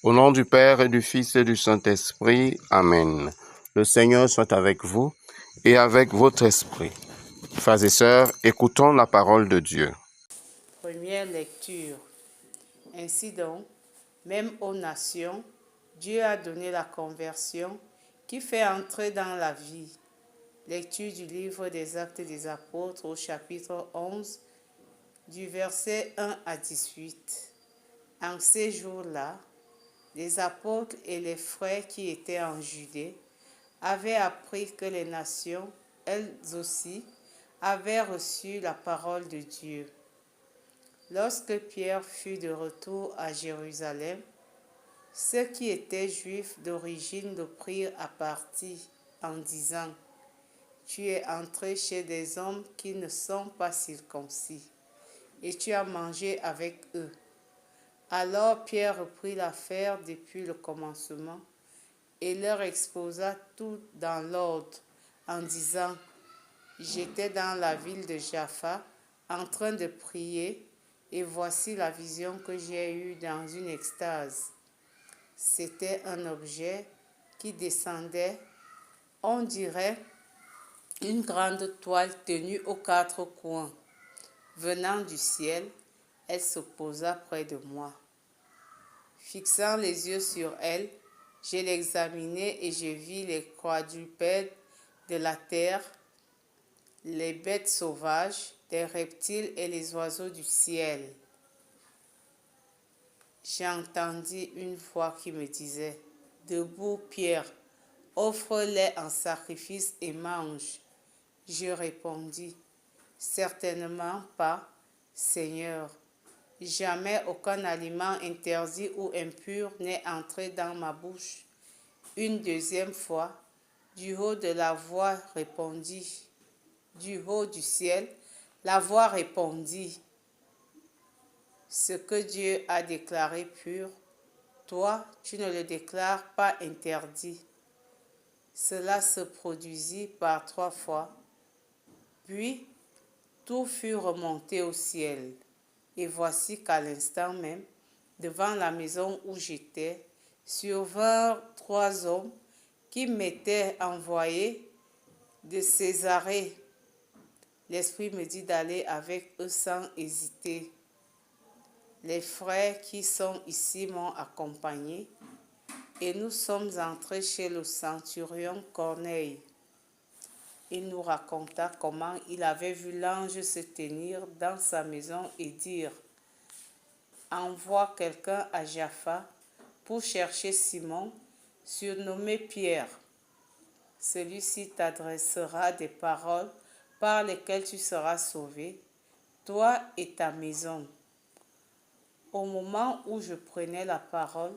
Au nom du Père et du Fils et du Saint-Esprit. Amen. Le Seigneur soit avec vous et avec votre esprit. Frères et sœurs, écoutons la parole de Dieu. Première lecture. Ainsi donc, même aux nations, Dieu a donné la conversion qui fait entrer dans la vie. Lecture du livre des Actes des Apôtres au chapitre 11, du verset 1 à 18. En ces jours-là, les apôtres et les frères qui étaient en Judée avaient appris que les nations, elles aussi, avaient reçu la parole de Dieu. Lorsque Pierre fut de retour à Jérusalem, ceux qui étaient juifs d'origine le prirent à partie en disant : « Tu es entré chez des hommes qui ne sont pas circoncis, et tu as mangé avec eux. » Alors Pierre reprit l'affaire depuis le commencement et leur exposa tout dans l'ordre en disant : « J'étais dans la ville de Jaffa en train de prier, et voici la vision que j'ai eue dans une extase. C'était un objet qui descendait, on dirait une grande toile tenue aux quatre coins. Venant du ciel, elle se posa près de moi. Fixant les yeux sur elle, je l'examinai et je vis les quadrupèdes de la terre, les bêtes sauvages, les reptiles et les oiseaux du ciel. J'entendis une voix qui me disait : « Debout, Pierre, offre-les en sacrifice et mange. » Je répondis : « Certainement pas, Seigneur. Jamais aucun aliment interdit ou impur n'est entré dans ma bouche. » Une deuxième fois, du haut de la voix répondit. Du haut du ciel, la voix répondit : « Ce que Dieu a déclaré pur, toi, tu ne le déclares pas interdit. » Cela se produisit par 3 fois. Puis, tout fut remonté au ciel. Et voici qu'à l'instant même, devant la maison où j'étais, survinrent 3 hommes qui m'étaient envoyés de Césarée. L'Esprit me dit d'aller avec eux sans hésiter. Les frères qui sont ici m'ont accompagné et nous sommes entrés chez le centurion Corneille. Il nous raconta comment il avait vu l'ange se tenir dans sa maison et dire : « Envoie quelqu'un à Jaffa pour chercher Simon, surnommé Pierre. Celui-ci t'adressera des paroles par lesquelles tu seras sauvé, toi et ta maison. » Au moment où je prenais la parole,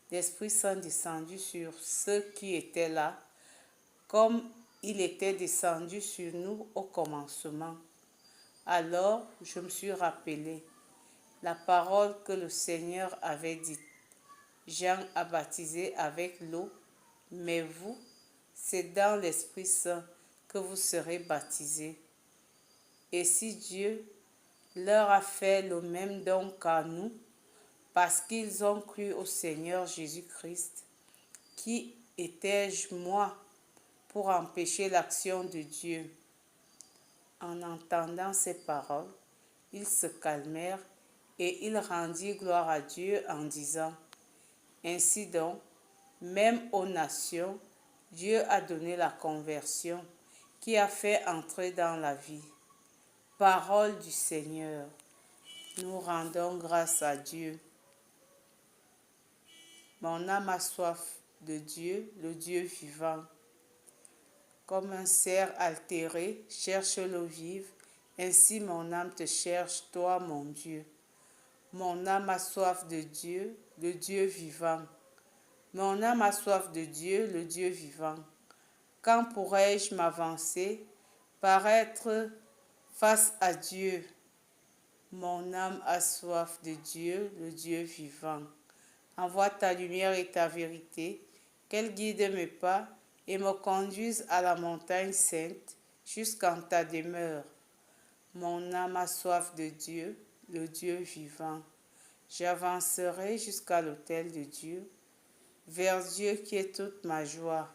l'Esprit Saint descendit sur ceux qui étaient là, comme il était descendu sur nous au commencement. Alors je me suis rappelé la parole que le Seigneur avait dite : « Jean a baptisé avec l'eau, mais vous, c'est dans l'Esprit Saint que vous serez baptisés. » Et si Dieu leur a fait le même don qu'à nous, parce qu'ils ont cru au Seigneur Jésus-Christ, qui étais-je moi pour empêcher l'action de Dieu ? En entendant ces paroles, ils se calmèrent et ils rendirent gloire à Dieu en disant : « Ainsi donc, même aux nations, Dieu a donné la conversion qui a fait entrer dans la vie. » Parole du Seigneur. Nous rendons grâce à Dieu. Mon âme a soif de Dieu, le Dieu vivant. Comme un cerf altéré cherche l'eau vive, ainsi mon âme te cherche, toi, mon Dieu. Mon âme a soif de Dieu, le Dieu vivant. Mon âme a soif de Dieu, le Dieu vivant. Quand pourrai-je m'avancer, paraître face à Dieu ? Mon âme a soif de Dieu, le Dieu vivant. Envoie ta lumière et ta vérité, qu'elles guident mes pas et me conduisent à la montagne sainte, jusqu'en ta demeure. Mon âme a soif de Dieu, le Dieu vivant. J'avancerai jusqu'à l'autel de Dieu, vers Dieu qui est toute ma joie.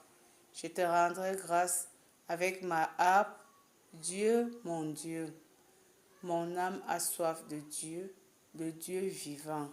Je te rendrai grâce avec ma harpe, Dieu, mon Dieu. Mon âme a soif de Dieu, le Dieu vivant.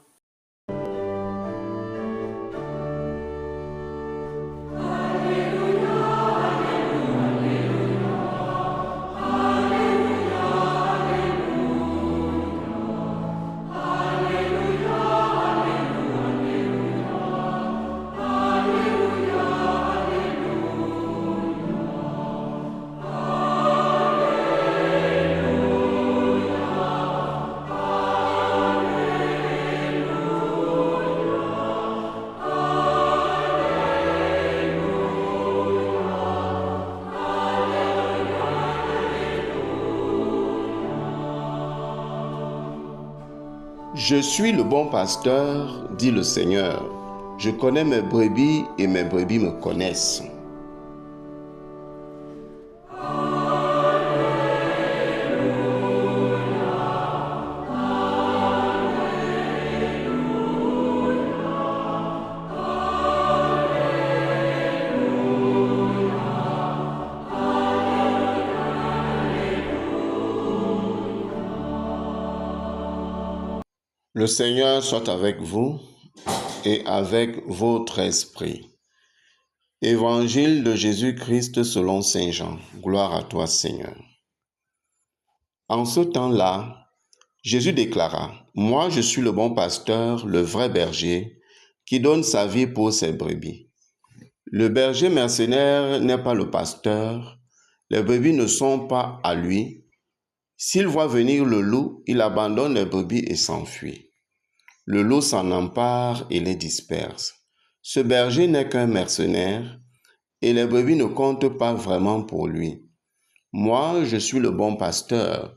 Je suis le bon pasteur, dit le Seigneur. Je connais mes brebis et mes brebis me connaissent. Le Seigneur soit avec vous et avec votre esprit. Évangile de Jésus-Christ selon Saint Jean. Gloire à toi, Seigneur. En ce temps-là, Jésus déclara, « Moi, je suis le bon pasteur, le vrai berger, qui donne sa vie pour ses brebis. Le berger mercenaire n'est pas le pasteur, les brebis ne sont pas à lui. S'il voit venir le loup, il abandonne les brebis et s'enfuit. Le loup s'en empare et les disperse. Ce berger n'est qu'un mercenaire, et les brebis ne comptent pas vraiment pour lui. Moi, je suis le bon pasteur.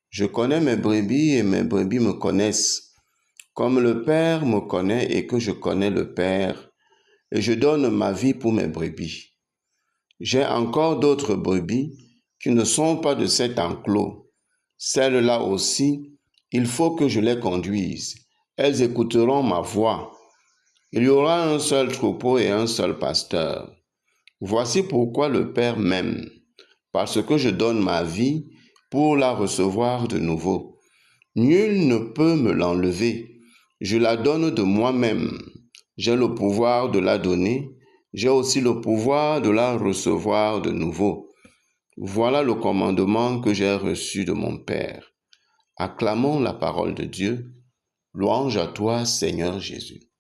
Je connais mes brebis et mes brebis me connaissent, comme le Père me connaît et que je connais le Père, et je donne ma vie pour mes brebis. J'ai encore d'autres brebis qui ne sont pas de cet enclos. Celles-là aussi, il faut que je les conduise. Elles écouteront ma voix. Il y aura un seul troupeau et un seul pasteur. Voici pourquoi le Père m'aime, parce que je donne ma vie pour la recevoir de nouveau. Nul ne peut me l'enlever. Je la donne de moi-même. J'ai le pouvoir de la donner. J'ai aussi le pouvoir de la recevoir de nouveau. Voilà le commandement que j'ai reçu de mon Père. Acclamons la parole de Dieu. Louange à toi, Seigneur Jésus.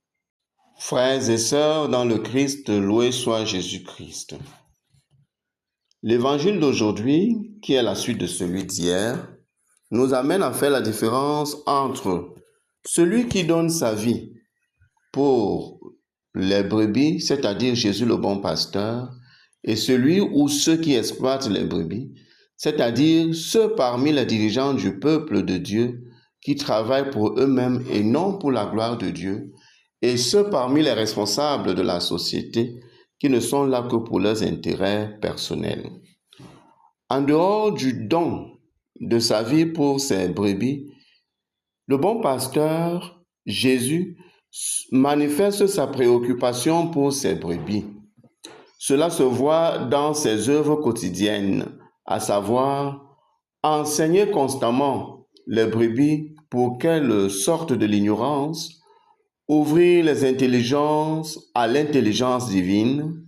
Frères et sœurs dans le Christ, loué soit Jésus-Christ. L'évangile d'aujourd'hui, qui est la suite de celui d'hier, nous amène à faire la différence entre celui qui donne sa vie pour les brebis, c'est-à-dire Jésus le bon pasteur, et celui ou ceux qui exploitent les brebis, c'est-à-dire ceux parmi les dirigeants du peuple de Dieu qui travaillent pour eux-mêmes et non pour la gloire de Dieu, et ceux parmi les responsables de la société qui ne sont là que pour leurs intérêts personnels. En dehors du don de sa vie pour ses brebis, le bon pasteur, Jésus, manifeste sa préoccupation pour ses brebis. Cela se voit dans ses œuvres quotidiennes, à savoir enseigner constamment les brebis pour qu'elles sortent de l'ignorance, ouvrir les intelligences à l'intelligence divine,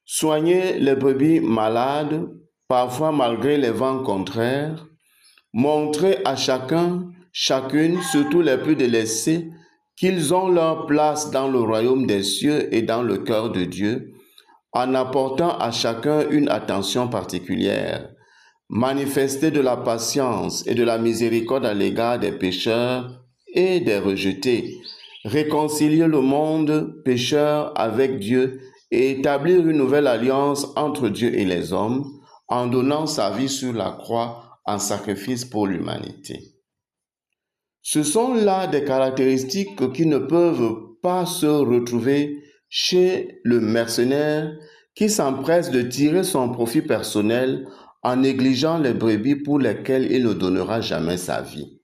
soigner les brebis malades, parfois malgré les vents contraires, montrer à chacune, surtout les plus délaissés, qu'ils ont leur place dans le royaume des cieux et dans le cœur de Dieu, en apportant à chacun une attention particulière, manifester de la patience et de la miséricorde à l'égard des pécheurs et des rejetés, réconcilier le monde pécheur avec Dieu et établir une nouvelle alliance entre Dieu et les hommes en donnant sa vie sur la croix en sacrifice pour l'humanité. Ce sont là des caractéristiques qui ne peuvent pas se retrouver chez le mercenaire qui s'empresse de tirer son profit personnel en négligeant les brebis pour lesquelles il ne donnera jamais sa vie.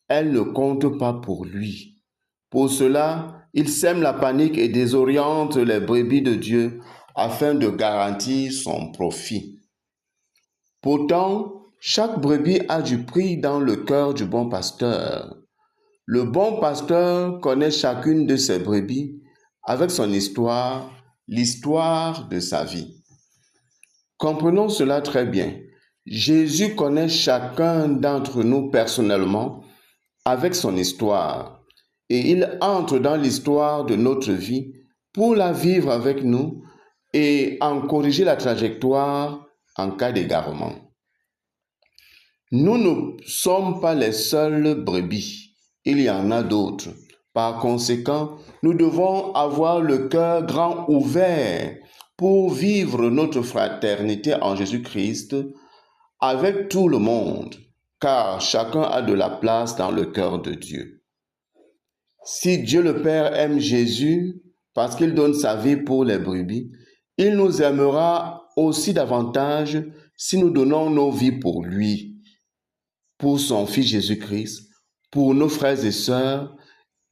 elles ne comptent pas pour lui. Pour cela, il sème la panique et désoriente les brebis de Dieu afin de garantir son profit. Pourtant, chaque brebis a du prix dans le cœur du bon pasteur. Le bon pasteur connaît chacune de ses brebis avec son histoire, l'histoire de sa vie. Comprenons cela très bien. Jésus connaît chacun d'entre nous personnellement avec son histoire et il entre dans l'histoire de notre vie pour la vivre avec nous et en corriger la trajectoire en cas d'égarement. Nous ne sommes pas les seules brebis, il y en a d'autres. Par conséquent, nous devons avoir le cœur grand ouvert pour vivre notre fraternité en Jésus-Christ avec tout le monde, car chacun a de la place dans le cœur de Dieu. Si Dieu le Père aime Jésus parce qu'il donne sa vie pour les brebis, il nous aimera aussi davantage si nous donnons nos vies pour lui, pour son Fils Jésus-Christ, pour nos frères et sœurs,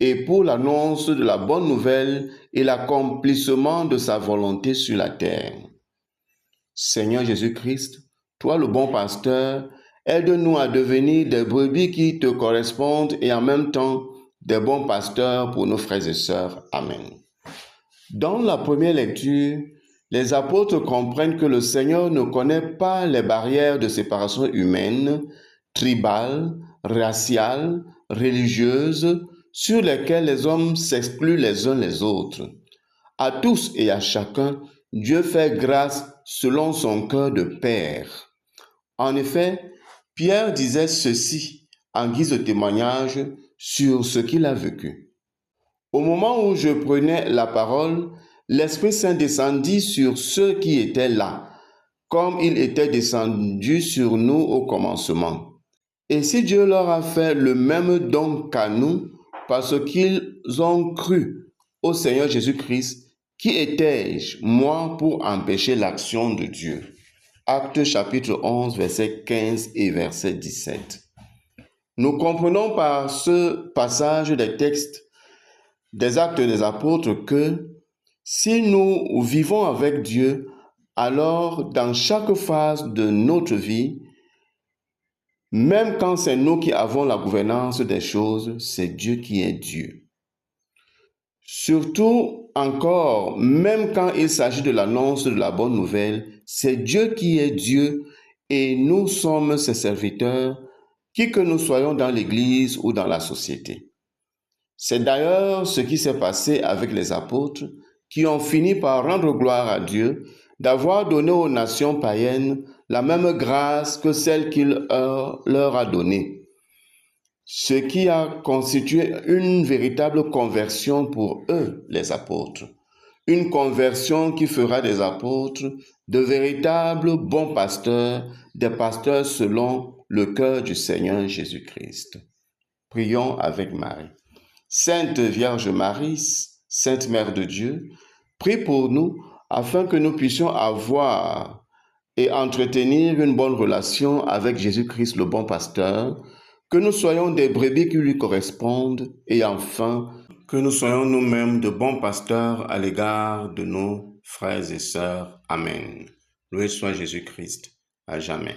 et pour l'annonce de la bonne nouvelle et l'accomplissement de sa volonté sur la terre. Seigneur Jésus-Christ, toi le bon pasteur, aide-nous à devenir des brebis qui te correspondent et en même temps des bons pasteurs pour nos frères et sœurs. Amen. Dans la première lecture, les apôtres comprennent que le Seigneur ne connaît pas les barrières de séparation humaine, tribale, raciale, religieuse, sur lesquelles les hommes s'excluent les uns les autres. À tous et à chacun, Dieu fait grâce selon son cœur de Père. En effet, Pierre disait ceci en guise de témoignage sur ce qu'il a vécu. Au moment où je prenais la parole, l'Esprit Saint descendit sur ceux qui étaient là, comme il était descendu sur nous au commencement. Et si Dieu leur a fait le même don qu'à nous, parce qu'ils ont cru au Seigneur Jésus-Christ, qui étais-je, moi, pour empêcher l'action de Dieu? Actes chapitre 11, verset 15 et verset 17. Nous comprenons par ce passage des textes des Actes des Apôtres que si nous vivons avec Dieu, alors dans chaque phase de notre vie, même quand c'est nous qui avons la gouvernance des choses, c'est Dieu qui est Dieu. Surtout encore, même quand il s'agit de l'annonce de la bonne nouvelle, c'est Dieu qui est Dieu et nous sommes ses serviteurs, qui que nous soyons dans l'Église ou dans la société. C'est d'ailleurs ce qui s'est passé avec les apôtres qui ont fini par rendre gloire à Dieu d'avoir donné aux nations païennes la même grâce que celle qu'il leur a donnée, ce qui a constitué une véritable conversion pour eux, les apôtres. Une conversion qui fera des apôtres de véritables bons pasteurs, des pasteurs selon le cœur du Seigneur Jésus-Christ. Prions avec Marie. Sainte Vierge Marie, Sainte Mère de Dieu, prie pour nous afin que nous puissions avoir et entretenir une bonne relation avec Jésus-Christ le bon pasteur, que nous soyons des brebis qui lui correspondent et enfin que nous soyons nous-mêmes de bons pasteurs à l'égard de nos frères et sœurs. Amen. Loué soit Jésus-Christ à jamais.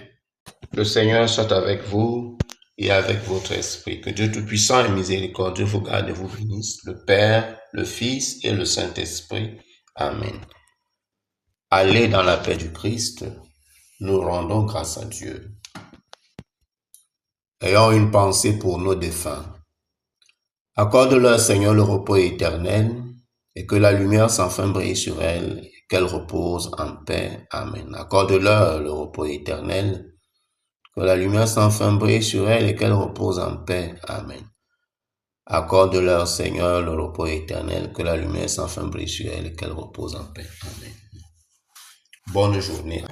Le Seigneur soit avec vous et avec votre esprit. Que Dieu Tout-Puissant et miséricordieux vous garde et vous bénisse, le Père, le Fils et le Saint-Esprit. Amen. Allez dans la paix du Christ. Nous rendons grâce à Dieu. Ayons une pensée pour nos défunts. Accorde-leur, Seigneur, le repos éternel et que la lumière sans fin brille sur elles et qu'elles reposent en paix. Amen. Accorde-leur le repos éternel, que la lumière sans fin brille sur elles et qu'elles reposent en paix. Amen. Accorde-leur, Seigneur, le repos éternel, que la lumière sans fin brille sur elles et qu'elles reposent en paix. Amen. Bonne journée.